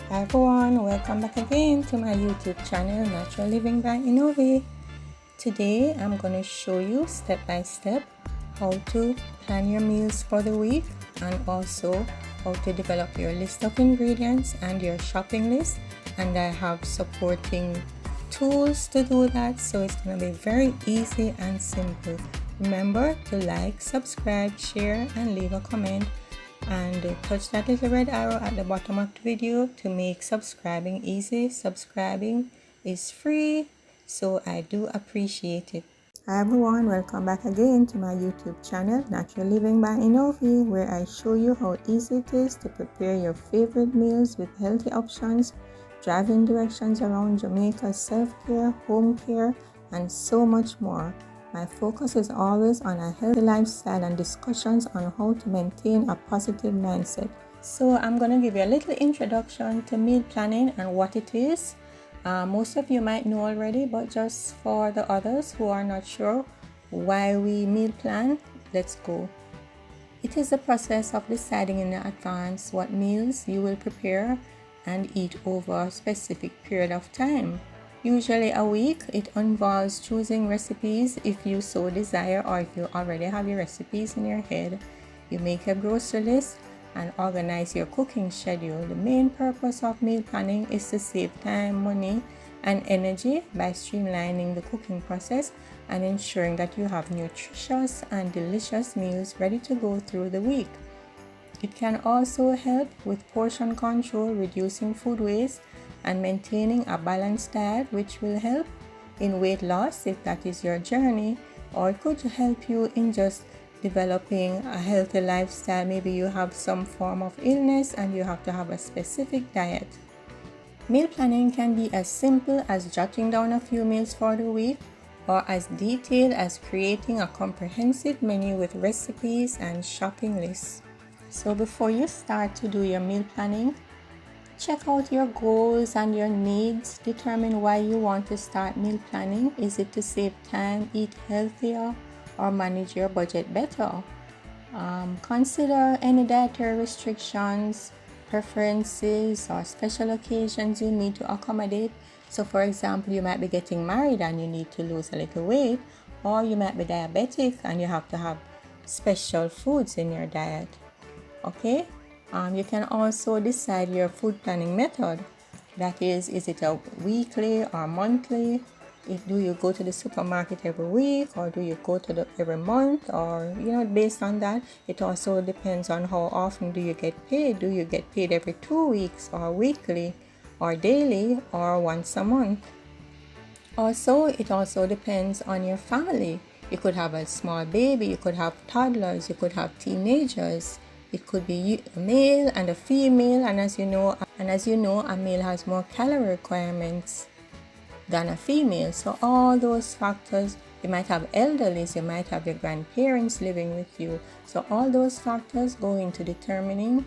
Hi everyone, welcome back again to my YouTube channel Natural Living by Enovi. Today I'm going to show you step by step how to plan your meals for the week and also how to develop your list of ingredients and your shopping list, and I have supporting tools to do that, so it's going to be very easy and simple. Remember to like, subscribe, share and leave a comment, and touch that little red arrow at the bottom of the video to make subscribing easy. Subscribing is free, so I do appreciate it. Hi everyone, welcome back again to my YouTube channel Natural Living by Enovi, where I show you how easy it is to prepare your favorite meals with healthy options, driving directions around Jamaica, self-care, home care, and so much more. My focus is always on a healthy lifestyle and discussions on how to maintain a positive mindset. So I'm going to give you a little introduction to meal planning and what it is. Most of you might know already, but just for the others who are not sure why we meal plan, let's go. It is the process of deciding in advance what meals you will prepare and eat over a specific period of time. Usually a week. It involves choosing recipes if you so desire, or if you already have your recipes in your head. You make a grocery list and organize your cooking schedule. The main purpose of meal planning is to save time, money, and energy by streamlining the cooking process and ensuring that you have nutritious and delicious meals ready to go through the week. It can also help with portion control, reducing food waste, and maintaining a balanced diet, which will help in weight loss if that is your journey, or it could help you in just developing a healthy lifestyle. Maybe you have some form of illness and you have to have a specific diet. Meal planning can be as simple as jotting down a few meals for the week, or as detailed as creating a comprehensive menu with recipes and shopping lists. So before you start to do your meal planning, check out your goals and your needs. Determine why you want to start meal planning. Is it to save time, eat healthier, or manage your budget better? Consider any dietary restrictions, preferences, or special occasions you need to accommodate. So for example, you might be getting married and you need to lose a little weight, or you might be diabetic and you have to have special foods in your diet. Okay, you can also decide your food planning method. That is it a weekly or monthly? Do you go to the supermarket every week, or do you go to every month, or based on that, it also depends on how often do you get paid. Do you get paid every 2 weeks, or weekly, or daily, or once a month? Also, it also depends on your family. You could have a small baby, you could have toddlers, you could have teenagers. It could be a male and a female, and as you know, a male has more calorie requirements than a female. So all those factors, you might have elderlies, you might have your grandparents living with you. So all those factors go into determining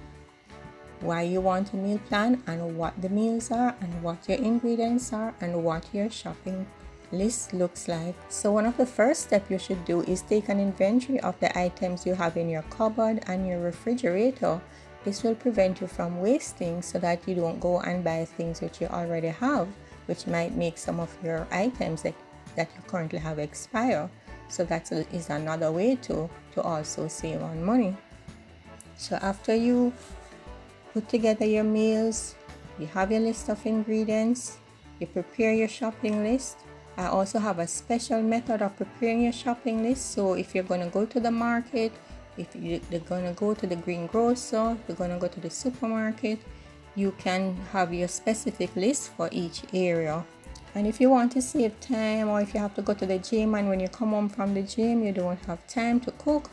why you want a meal plan, and what the meals are, and what your ingredients are, and what your shopping list looks like. So one of the first steps you should do is take an inventory of the items you have in your cupboard and your refrigerator. This will prevent you from wasting, so that you don't go and buy things which you already have, which might make some of your items that you currently have expire. So that is another way to also save on money. So after you put together your meals, you have your list of ingredients, you prepare your shopping list. I also have a special method of preparing your shopping list. So if you're going to go to the market, if you're going to go to the greengrocer, you're going to go to the supermarket, you can have your specific list for each area. And if you want to save time, or if you have to go to the gym and when you come home from the gym you don't have time to cook,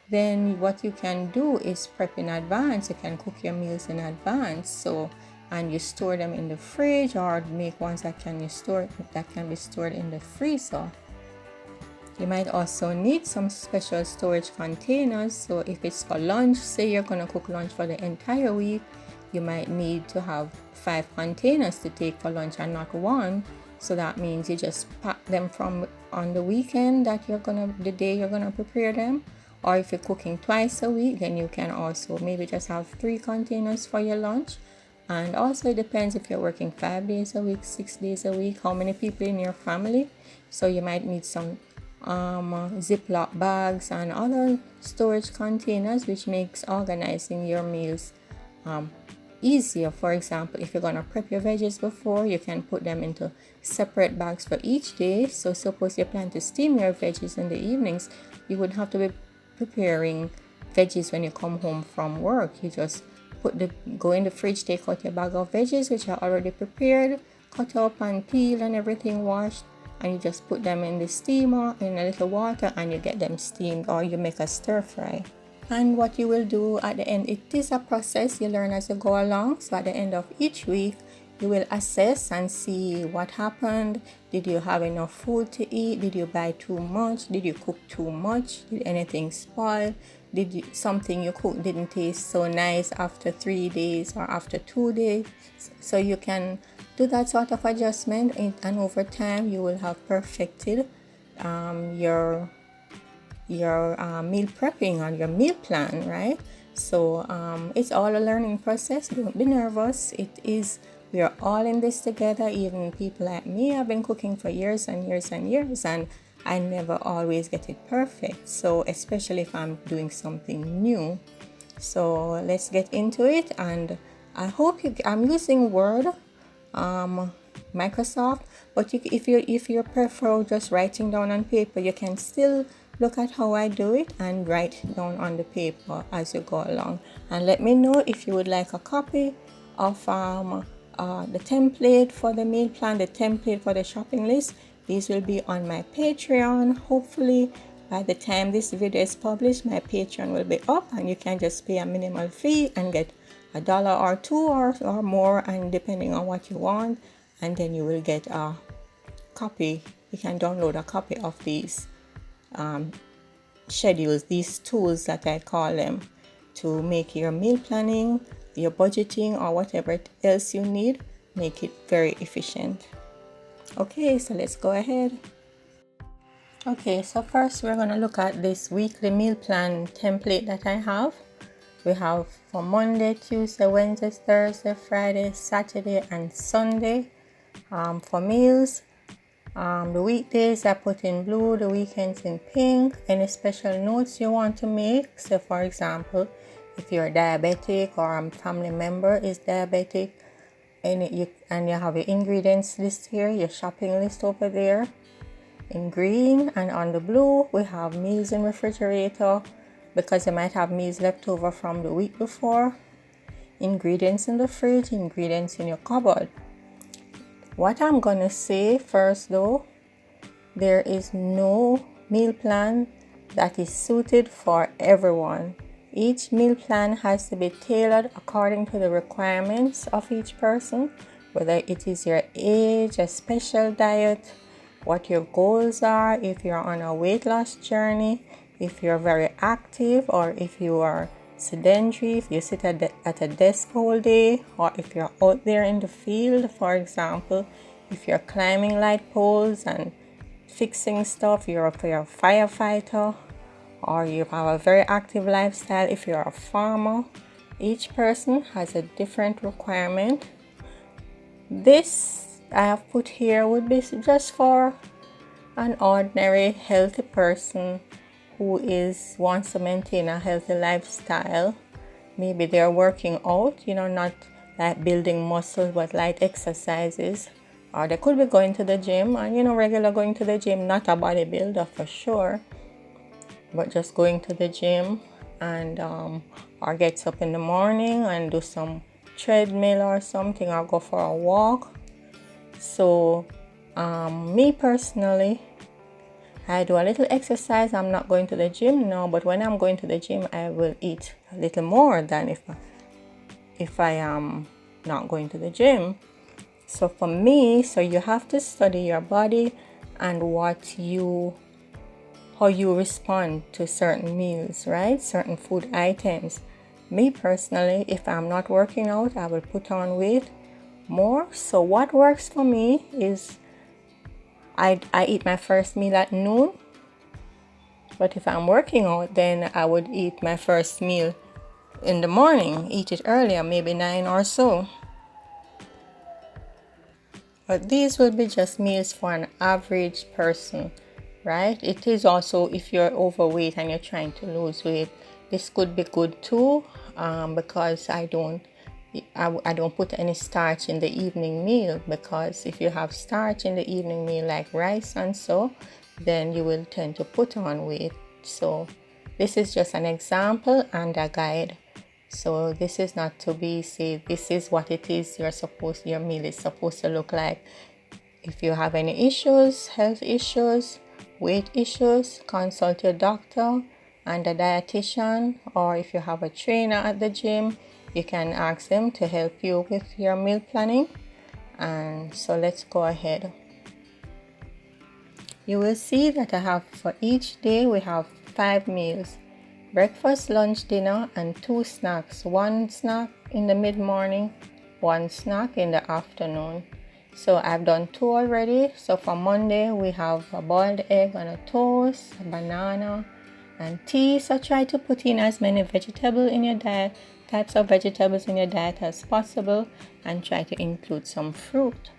then what you can do is prep in advance. You can cook your meals in advance, and you store them in the fridge, or make ones that can be stored in the freezer. You might also need some special storage containers. So if it's for lunch, say you're going to cook lunch for the entire week, you might need to have 5 containers to take for lunch and not 1. So that means you just pack them from on the weekend the day you're gonna prepare them. Or if you're cooking twice a week, then you can also maybe just have 3 containers for your lunch And also it depends if you're working 5 days a week, 6 days a week, how many people in your family. So you might need some Ziploc bags and other storage containers, which makes organizing your meals easier. For example, if you're going to prep your veggies before, you can put them into separate bags for each day. So suppose you plan to steam your veggies in the evenings, you wouldn't have to be preparing veggies when you come home from work. You just go in the fridge, take out your bag of veggies which are already prepared, cut up and peel and everything washed, and you just put them in the steamer in a little water and you get them steamed, or you make a stir fry. And what you will do at the end, it is a process, you learn as you go along. So at the end of each week, you will assess and see what happened. Did you have enough food to eat? Did you buy too much? Did you cook too much? Did anything spoil? Something you cooked didn't taste so nice after 3 days or after 2 days? So you can do that sort of adjustment, and over time you will have perfected your meal prepping or your meal plan, right? So it's all a learning process. Don't be nervous. We are all in this together. Even people like me have been cooking for years and years and years, and I never always get it perfect. So especially if I'm doing something new. So let's get into it. And I hope I'm using Word, Microsoft, but if you prefer just writing down on paper, you can still look at how I do it and write down on the paper as you go along. And let me know if you would like a copy of the template for the meal plan, the template for the shopping list. These will be on my Patreon. Hopefully by the time this video is published, my Patreon will be up and you can just pay a minimal fee and get $1 or $2 or more, and depending on what you want, and then you will get a copy. You can download a copy of these schedules, these tools that I call them, to make your meal planning, your budgeting, or whatever else you need, make it very efficient. Okay, so let's go ahead. Okay, so first we're going to look at this weekly meal plan template that I have. We have for Monday, Tuesday, Wednesday, Thursday, Friday, Saturday, and Sunday for meals. The weekdays I put in blue, the weekends in pink. Any special notes you want to make? So for example, if you're diabetic or a family member is diabetic, and you have your ingredients list here, your shopping list over there in green, and on the blue we have meals in refrigerator, because you might have meals left over from the week before, ingredients in the fridge, ingredients in your cupboard. What I'm gonna say first though, there is no meal plan that is suited for everyone. Each meal plan has to be tailored according to the requirements of each person, whether it is your age, a special diet, what your goals are, if you're on a weight loss journey, if you're very active, or if you are sedentary, if you sit at a desk all day, or if you're out there in the field. For example, if you're climbing light poles and fixing stuff, you're a firefighter, or you have a very active lifestyle, if you're a farmer. Each person has a different requirement. This I have put here would be just for an ordinary healthy person who wants to maintain a healthy lifestyle. Maybe they're working out, not like building muscles, but light exercises. Or they could be going to the gym, and regular going to the gym, not a bodybuilder for sure, but just going to the gym, and or gets up in the morning and do some treadmill or something, or go for a walk. So me personally, I do a little exercise. I'm not going to the gym now, but when I'm going to the gym, I will eat a little more than if I am not going to the gym. So for me, you have to study your body and how you respond to certain meals, right? Certain food items. Me personally, if I'm not working out, I will put on weight more. So what works for me is I eat my first meal at noon. But if I'm working out, then I would eat my first meal in the morning, eat it earlier, maybe 9 or so. But these will be just meals for an average person, right? It is also if you're overweight and you're trying to lose weight, this could be good too, because I don't put any starch in the evening meal, because if you have starch in the evening meal like rice and so, then you will tend to put on weight. So this is just an example and a guide. So this is not to be say this is what it is your meal is supposed to look like. If you have any issues, health issues, weight issues, consult your doctor and a dietitian, or if you have a trainer at the gym, you can ask them to help you with your meal planning. And so let's go ahead. You will see that I have for each day we have 5 meals. Breakfast, lunch, dinner, and 2 snacks. 1 snack in the mid-morning, 1 snack in the afternoon. So I've done 2 already. So for Monday, we have a boiled egg on a toast, a banana, and tea. So try to put in as many vegetables in your diet, types of vegetables in your diet as possible, and try to include some fruit.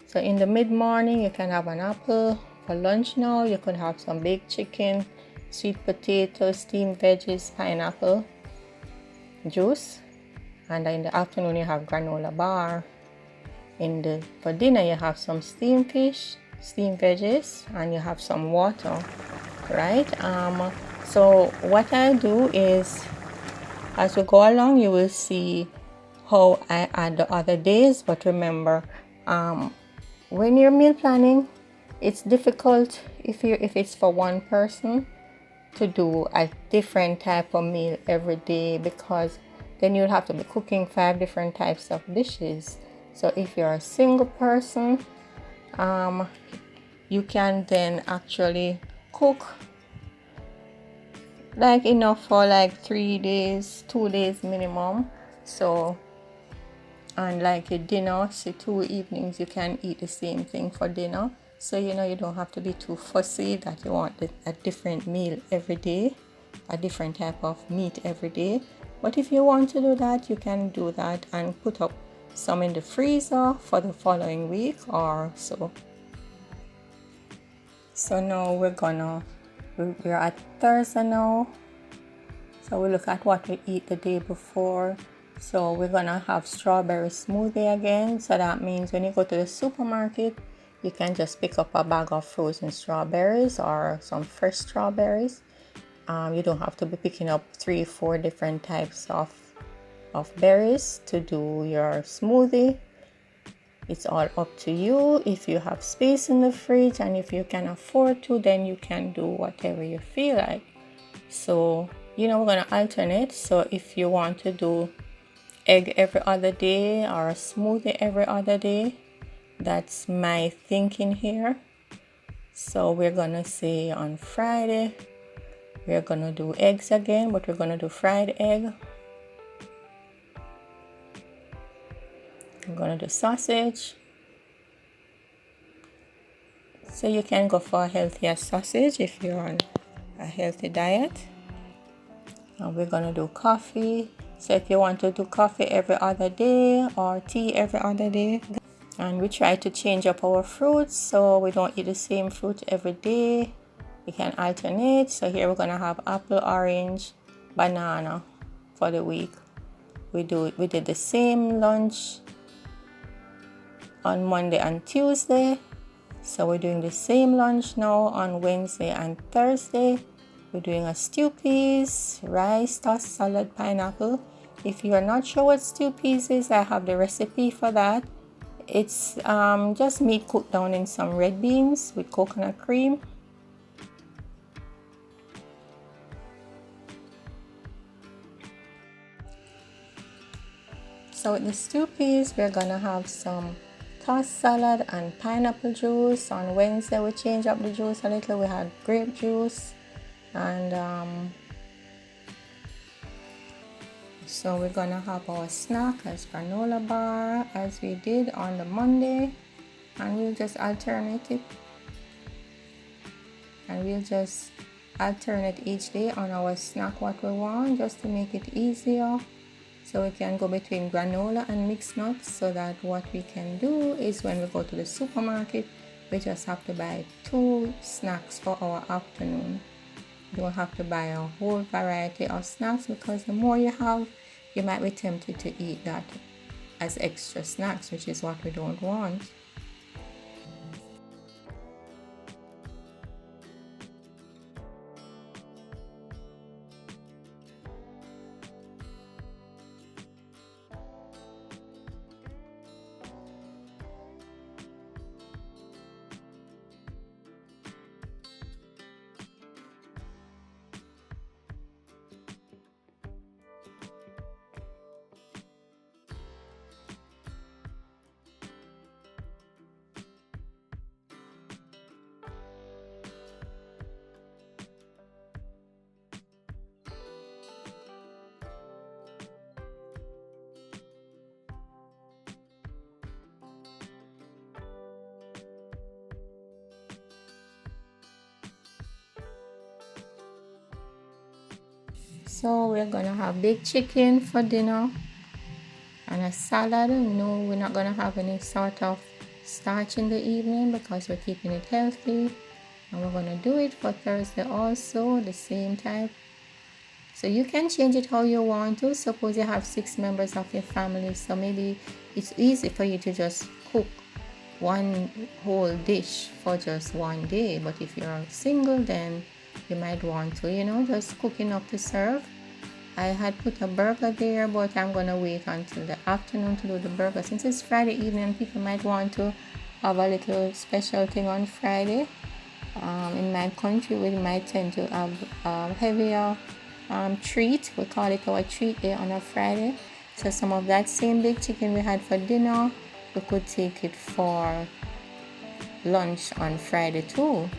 So in the mid-morning, you can have an apple. For lunch now, you could have some baked chicken, sweet potato, steamed veggies, pineapple, juice. And in the afternoon, you have granola bar. For dinner, you have some steamed fish, steamed veggies, and you have some water, right? So what I do is, as we go along, you will see how I add the other days. But remember, when you're meal planning, it's difficult if it's for one person to do a different type of meal every day, because then you'll have to be cooking 5 different types of dishes. So if you're a single person, you can then actually cook like enough for like 3 days, 2 days minimum. So, and like your dinner, so 2 evenings you can eat the same thing for dinner. So you don't have to be too fussy that you want a different meal every day, a different type of meat every day. But if you want to do that, you can do that and put up some in the freezer for the following week or so. So now we're at Thursday now. So we look at what we eat the day before. So we're gonna have strawberry smoothie again. So that means when you go to the supermarket, you can just pick up a bag of frozen strawberries or some fresh strawberries. You don't have to be picking up 3-4 different types of berries to do your smoothie. It's all up to you. If you have space in the fridge and if you can afford to, then you can do whatever you feel like. So we're gonna alternate. So if you want to do egg every other day or a smoothie every other day, that's my thinking here. So we're gonna say on Friday we're gonna do eggs again, but we're gonna do fried egg. I'm gonna do sausage. So you can go for a healthier sausage if you're on a healthy diet. And we're gonna do coffee. So if you want to do coffee every other day or tea every other day. And we try to change up our fruits so we don't eat the same fruit every day. We can alternate. So here we're gonna have apple, orange, banana for the week. We did the same lunch on Monday and Tuesday. So we're doing the same lunch now on Wednesday and Thursday. We're doing a stew peas, rice, tossed salad, pineapple. If you are not sure what stew peas is, I have the recipe for that. It's just meat cooked down in some red beans with coconut cream. So with the stew peas, we're gonna have some tossed salad and pineapple juice. On Wednesday, we changed up the juice a little. We had grape juice, and so we're gonna have our snack as granola bar as we did on the Monday, and we'll just alternate it. And we'll just alternate each day on our snack what we want, just to make it easier. So we can go between granola and mixed nuts, so that what we can do is when we go to the supermarket, we just have to buy 2 snacks for our afternoon. You don't have to buy a whole variety of snacks, because the more you have, you might be tempted to eat that as extra snacks, which is what we don't want. So we're gonna have baked chicken for dinner and a salad. No, we're not gonna have any sort of starch in the evening because we're keeping it healthy. And we're gonna do it for Thursday also, the same type. So you can change it how you want to. Suppose you have 6 members of your family, so maybe it's easy for you to just cook one whole dish for just one day. But if you're single, then you might want to, just cook enough to serve. I had put a burger there, but I'm gonna wait until the afternoon to do the burger. Since it's Friday evening, people might want to have a little special thing on Friday. In my country, we might tend to have heavier treat. We call it our treat day on a Friday. So some of that same big chicken we had for dinner, we could take it for lunch on Friday too.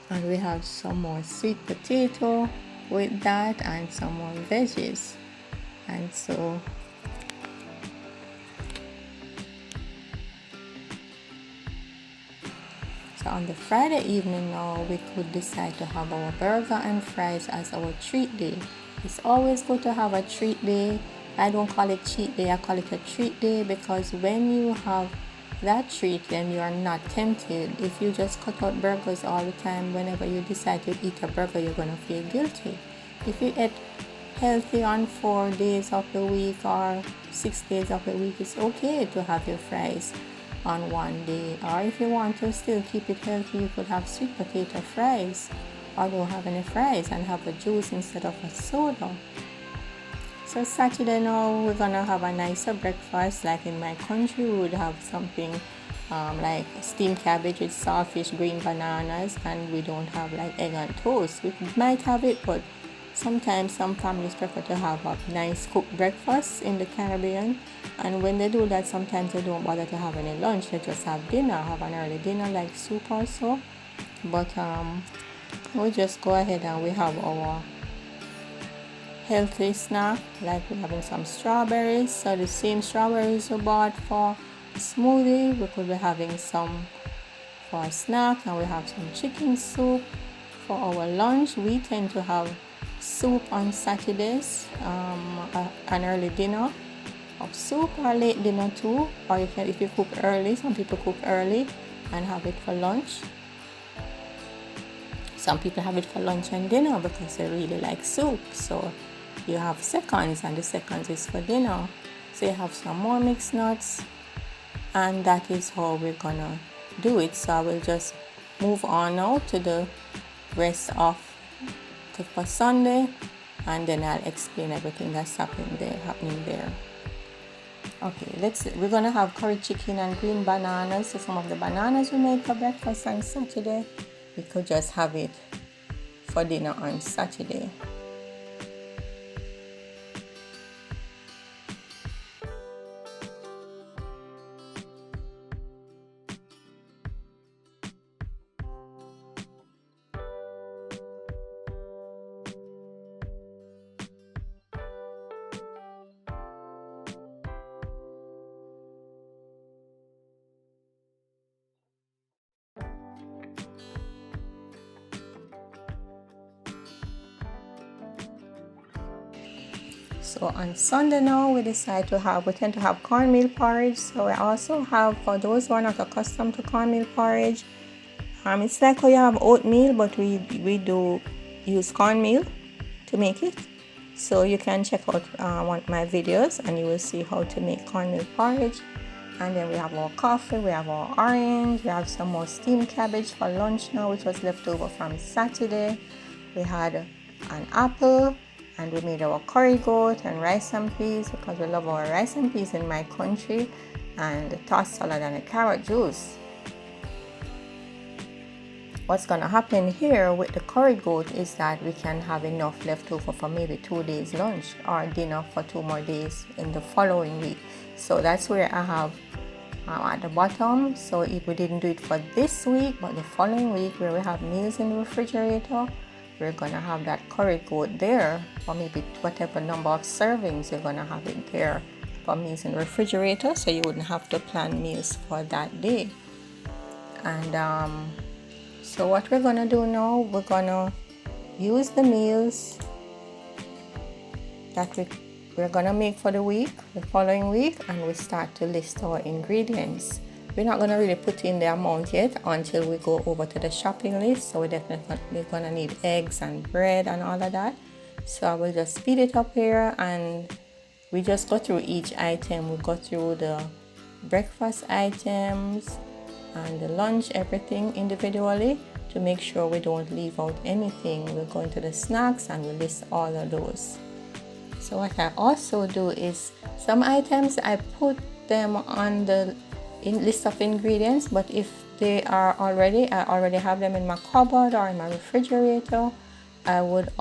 And we have some more sweet potato with that and some more veggies. And so on the Friday evening now, we could decide to have our burger and fries as our treat day. It's always good to have a treat day. I don't call it cheat day, I call it a treat day, because when you have that treat, then you are not tempted. If you just cut out burgers all the time, whenever you decide to eat a burger, you're going to feel guilty. If you eat healthy on 4 days of the week or 6 days of the week, it's okay to have your fries on one day. Or if you want to still keep it healthy, you could have sweet potato fries, or don't have any fries and have a juice instead of a soda. So Saturday now, we're gonna have a nicer breakfast. Like in my country, we would have something like steamed cabbage with saltfish, green bananas, and we don't have like egg and toast. We might have it, but sometimes some families prefer to have a nice cooked breakfast in the Caribbean. And when they do that, sometimes they don't bother to have any lunch. They just have dinner, have an early dinner like soup or so. But we just go ahead and we have our healthy snack, like we're having some strawberries. So the same strawberries we bought for smoothie, we could be having some for a snack. And we have some chicken soup for our lunch. We tend to have soup on Saturdays, an early dinner of soup, or late dinner too. Or you can, if you cook early, some people cook early and have it for lunch. Some people have it for lunch and dinner because they really like soup. So you have seconds, and the seconds is for dinner. So you have some more mixed nuts, and that is how we're gonna do it. So I will just move on now to the rest of for Sunday, and then I'll explain everything that's happening there. Okay, we're gonna have curry chicken and green bananas. So some of the bananas we made for breakfast on Saturday, we could just have it for dinner on Saturday. So on Sunday now we tend to have cornmeal porridge. So we also have, for those who are not accustomed to cornmeal porridge, it's like how you have oatmeal, but we do use cornmeal to make it. So you can check out one of my videos and you will see how to make cornmeal porridge. And then we have our coffee, we have our orange, we have some more steamed cabbage for lunch now, which was left over from Saturday. We had an apple, and we made our curry goat and rice and peas, because we love our rice and peas in my country, and a tossed salad and a carrot juice. What's gonna happen here with the curry goat is that we can have enough left over for maybe 2 days lunch or dinner for 2 more days in the following week. So that's where I have at the bottom. So if we didn't do it for this week, but the following week, where we have meals in the refrigerator, we're gonna have that curry goat there for maybe whatever number of servings you're gonna have it there for meals in the refrigerator, so you wouldn't have to plan meals for that day. And so what we're gonna do now, we're gonna use the meals that we're gonna make for the following week, and we start to list our ingredients. We're not gonna really put in the amount yet until we go over to the shopping list. So we're definitely gonna need eggs and bread and all of that. So I will just speed it up here, and we just go through each item. We go through the breakfast items and the lunch, everything individually, to make sure we don't leave out anything. We'll go into the snacks and we list all of those. So what I also do is, some items I put them on the list of ingredients, but if I already have them in my cupboard or in my refrigerator, I would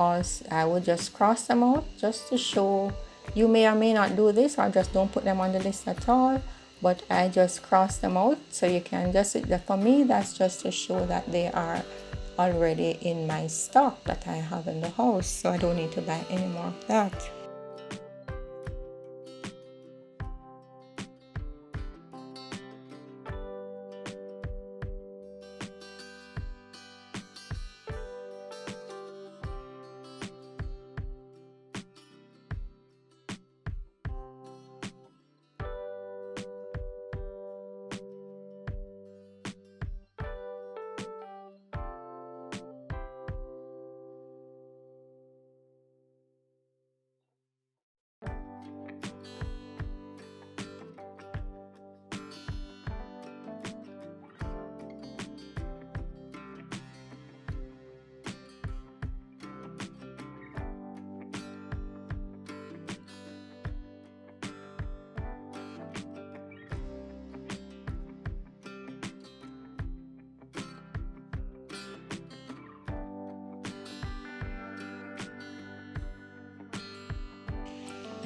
just cross them out, just to show. You may or may not do this, or just don't put them on the list at all, but I just cross them out, so you can just, for me, that's just to show that they are already in my stock that I have in the house, so I don't need to buy any more of that.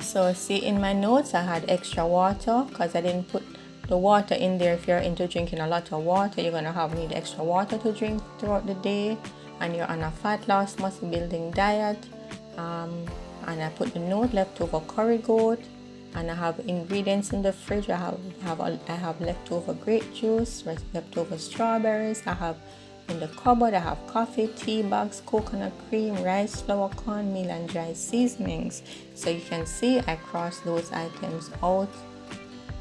So see, in my notes I had extra water because I didn't put the water in there. If you're into drinking a lot of water, you're gonna need extra water to drink throughout the day, and you're on a fat loss, muscle building diet. And I put the note, leftover curry goat, and I have ingredients in the fridge. I have leftover grape juice, leftover strawberries. I have in the cupboard, I have coffee, tea bags, coconut cream, rice flour, cornmeal, and dry seasonings. So you can see I crossed those items out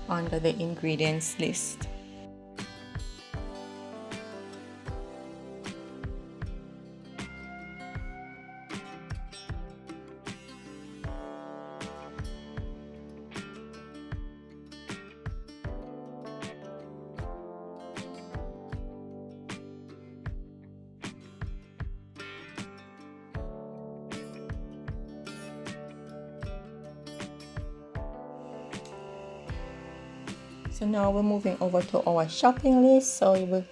under the ingredients list. So now we're moving over to our shopping list. So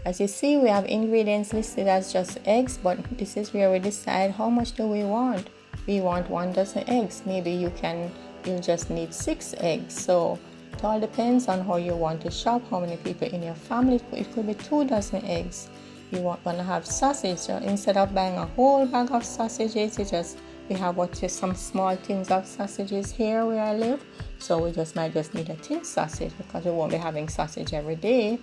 as you see, we have ingredients listed as just eggs, but this is where we decide how much do we want. We want 1 dozen eggs. Maybe you'll just need 6 eggs. So it all depends on how you want to shop, how many people in your family. It could be 2 dozen eggs. You want to have sausage. So instead of buying a whole bag of sausages, we have some small tins of sausages here where I live. So we might just need a tin sausage because we won't be having sausage every day.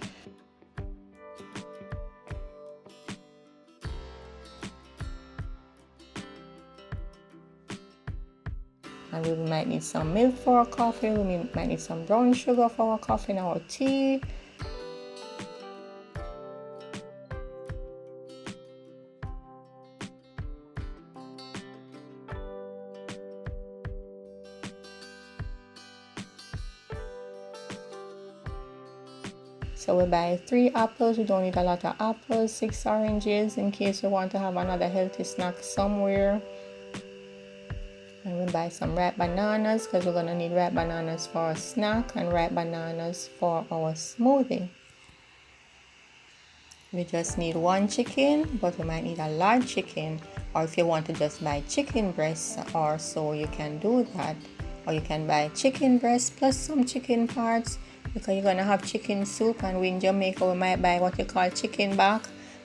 And we might need some milk for our coffee, we might need some brown sugar for our coffee and our tea. So we buy 3 apples, we don't need a lot of apples, 6 oranges in case you want to have another healthy snack somewhere. And we buy some ripe bananas because we're going to need ripe bananas for our snack and ripe bananas for our smoothie. We just need 1 chicken, but we might need a large chicken. Or if you want to just buy chicken breasts or so, you can do that. Or you can buy chicken breasts plus some chicken parts, because you're going to have chicken soup, and we in Jamaica we might buy what you call chicken back,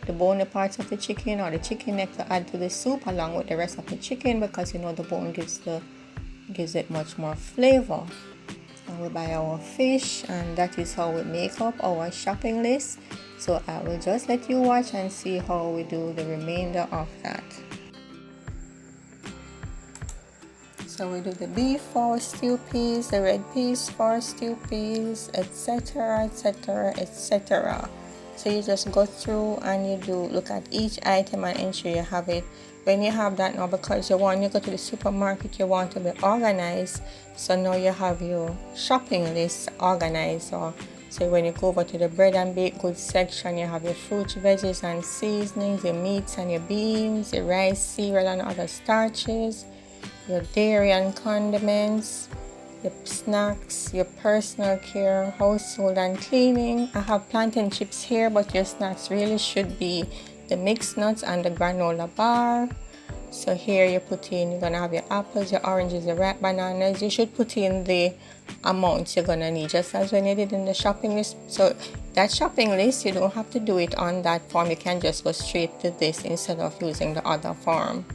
the bony parts of the chicken or the chicken neck to add to the soup along with the rest of the chicken, because you know the bone gives it much more flavor. And we buy our fish, and that is how we make up our shopping list. So I will just let you watch and see how we do the remainder of that. So we do the beef for stew peas, the red peas for stew peas, etc, etc, etc. So you just go through and you do look at each item and ensure you have it. When you have that now, because you go to the supermarket, you want to be organized. So now you have your shopping list organized. So when you go over to the bread and baked goods section, you have your fruits, veggies and seasonings, your meats and your beans, your rice, cereal and other starches, your dairy and condiments, your snacks, your personal care, household and cleaning. I have plantain chips here, but your snacks really should be the mixed nuts and the granola bar. So here you put in, you're going to have your apples, your oranges, your ripe bananas. You should put in the amounts you're going to need, just as when you did in the shopping list. So that shopping list, you don't have to do it on that form. You can just go straight to this instead of using the other form,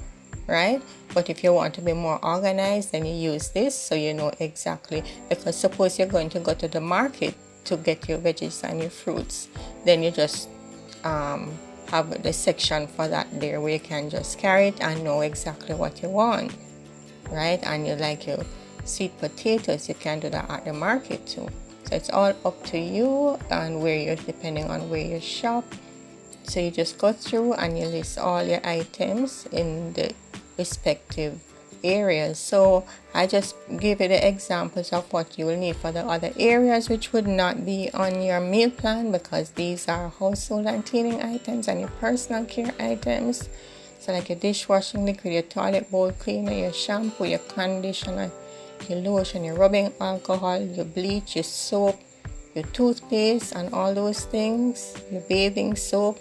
right? But if you want to be more organized, then you use this so you know exactly. Because suppose you're going to go to the market to get your veggies and your fruits, then you just have the section for that there where you can just carry it and know exactly what you want, right? And you like your sweet potatoes, you can do that at the market too. So it's all up to you and where you're, depending on where you shop. So you just go through and you list all your items in the respective areas. So I just give you the examples of what you will need for the other areas, which would not be on your meal plan, because these are household and cleaning items and your personal care items. So like your dishwashing liquid, your toilet bowl cleaner, your shampoo, your conditioner, your lotion, your rubbing alcohol, your bleach, your soap, your toothpaste and all those things, your bathing soap,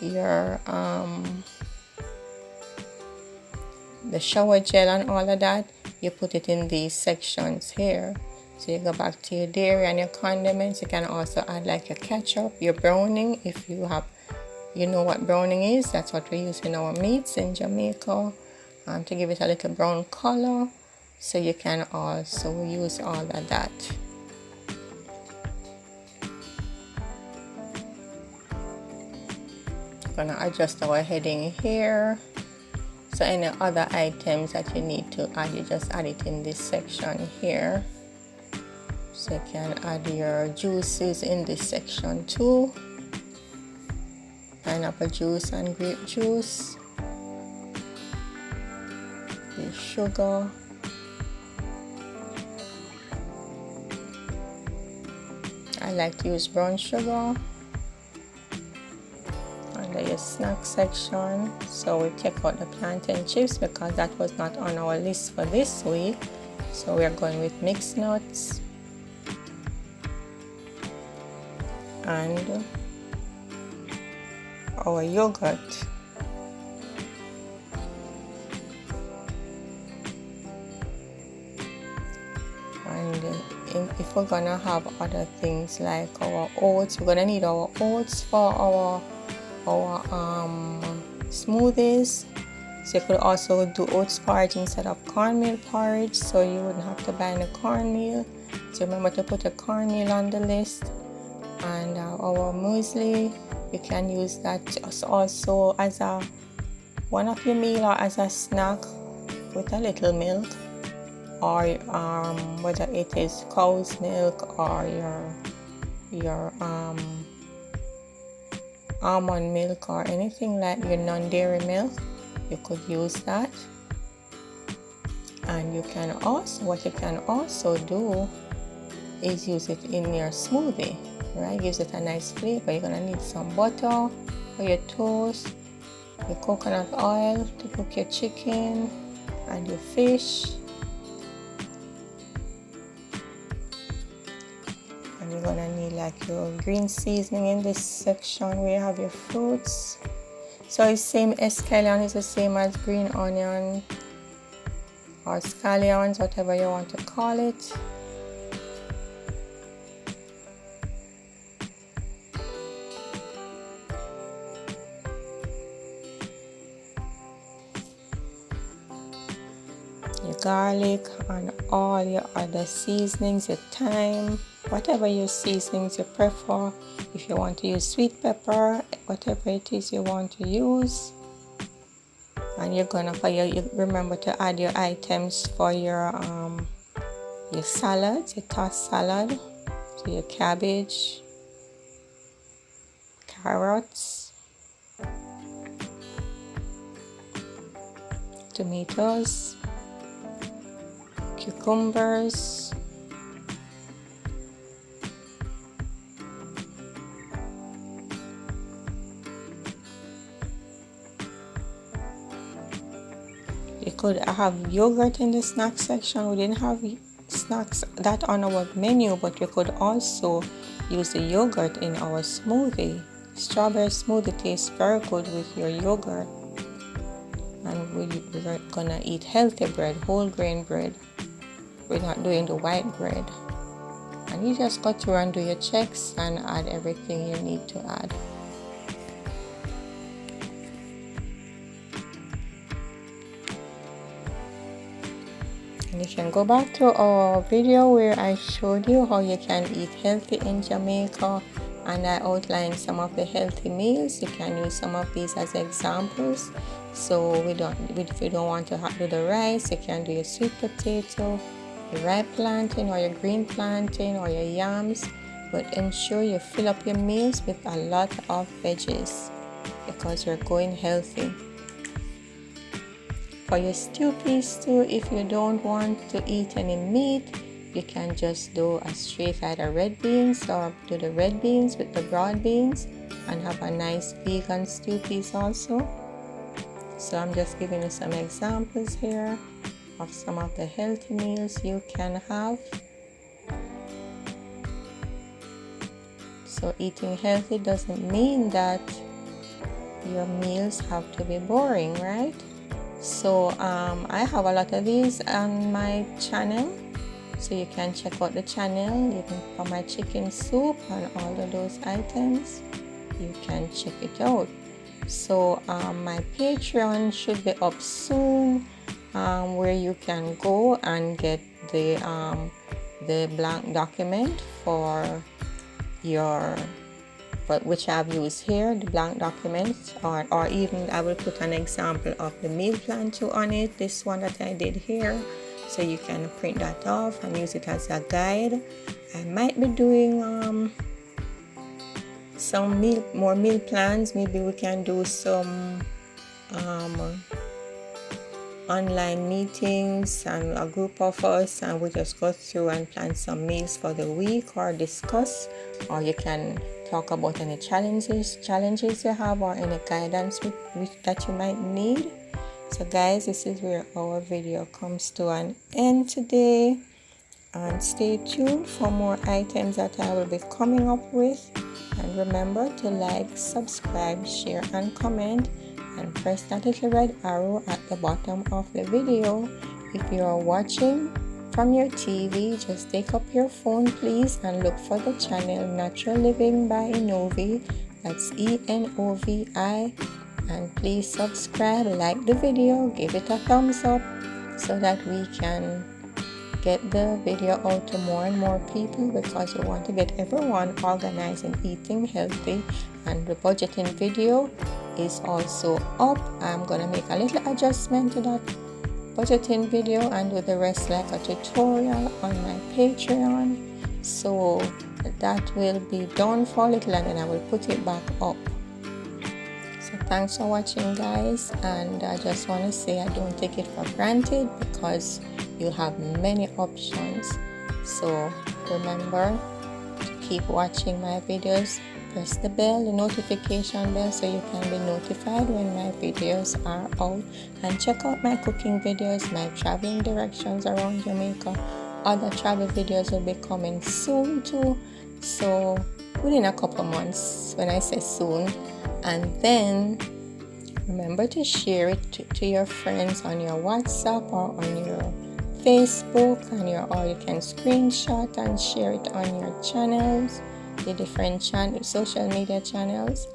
your the shower gel and all of that, you put it in these sections here. So you go back to your dairy and your condiments. You can also add like your ketchup, your browning, if you have, you know what browning is. That's what we use in our meats in Jamaica, to give it a little brown color. So you can also use all of that. Gonna adjust our heading here. So any other items that you need to add, you just add it in this section here. So you can add your juices in this section too. Pineapple juice and grape juice. The sugar. I like to use brown sugar. Under your snack section, so we take out the plantain chips because that was not on our list for this week. So we are going with mixed nuts and our yogurt. And if we're gonna have other things like our oats, we're gonna need our oats for our smoothies. So you could also do oats porridge instead of cornmeal porridge, so you wouldn't have to buy the cornmeal. So remember to put a cornmeal on the list. And our muesli, you can use that also as one of your meal or as a snack with a little milk. or whether it is cow's milk or your almond milk or anything like your non-dairy milk, you could use that. And you can also, what you can also do is use it in your smoothie, right? Gives it a nice flavor. You're gonna need some butter for your toast, your coconut oil to cook your chicken and your fish, and you're gonna need like your green seasoning in this section where you have your fruits. So it's same, escallion is the same as green onion or scallions, whatever you want to call it. Your garlic and all your other seasonings, your thyme, whatever your seasonings you prefer. If you want to use sweet pepper, whatever it is you want to use. And you're gonna remember to add your items for your salads, your tossed salad. So your cabbage, carrots, tomatoes, cucumbers, you could have yogurt in the snack section. We didn't have snacks that on our menu, but we could also use the yogurt in our smoothie. Strawberry smoothie tastes very good with your yogurt. And we're gonna eat healthy bread, whole grain bread. We're not doing the white bread. And you just go through and do your checks and add everything you need to add. And you can go back to our video where I showed you how you can eat healthy in Jamaica, and I outlined some of the healthy meals. You can use some of these as examples. So if you don't want to do the rice, you can do your sweet potato, your ripe plantain or your green plantain or your yams, but ensure you fill up your meals with a lot of veggies because you're going healthy. For your stew piece too, if you don't want to eat any meat, you can just do a straight either red beans or do the red beans with the broad beans and have a nice vegan stew piece also. So I'm just giving you some examples here of some of the healthy meals you can have. So eating healthy doesn't mean that your meals have to be boring, right? So I have a lot of these on my channel, so you can check out the channel. Even for my chicken soup and all of those items, you can check it out. So my Patreon should be up soon, where you can go and get the blank document for which I've used here, the blank document, or even I will put an example of the meal plan too on it, this one that I did here, so you can print that off and use it as a guide. I might be doing some more meal plans. Maybe we can do some online meetings and a group of us, and we just go through and plan some meals for the week or discuss, or you can talk about any challenges you have or any guidance that you might need. So guys, this is where our video comes to an end today, and stay tuned for more items that I will be coming up with. And remember to like, subscribe, share and comment, and press that little red arrow at the bottom of the video. If you are watching from your TV, just take up your phone please and look for the channel Natural Living by Enovi. That's Enovi, and please subscribe, like the video, give it a thumbs up so that we can get the video out to more and more people, because we want to get everyone organized and eating healthy. And the budgeting video is also up. I'm gonna make a little adjustment to that budgeting video and do the rest like a tutorial on my Patreon. So that will be done for a little and then I will put it back up. So thanks for watching, guys, and I just want to say I don't take it for granted because you have many options. So remember to keep watching my videos. Press the bell, the notification bell, so you can be notified when my videos are out. And check out my cooking videos, my traveling directions around Jamaica. Other travel videos will be coming soon too. So within a couple months, when I say soon. And then remember to share it to your friends on your WhatsApp or on your Facebook, or you can screenshot and share it on your channels, the different social media channels.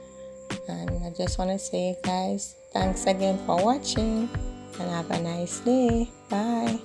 And I just want to say, guys, thanks again for watching and have a nice day. Bye.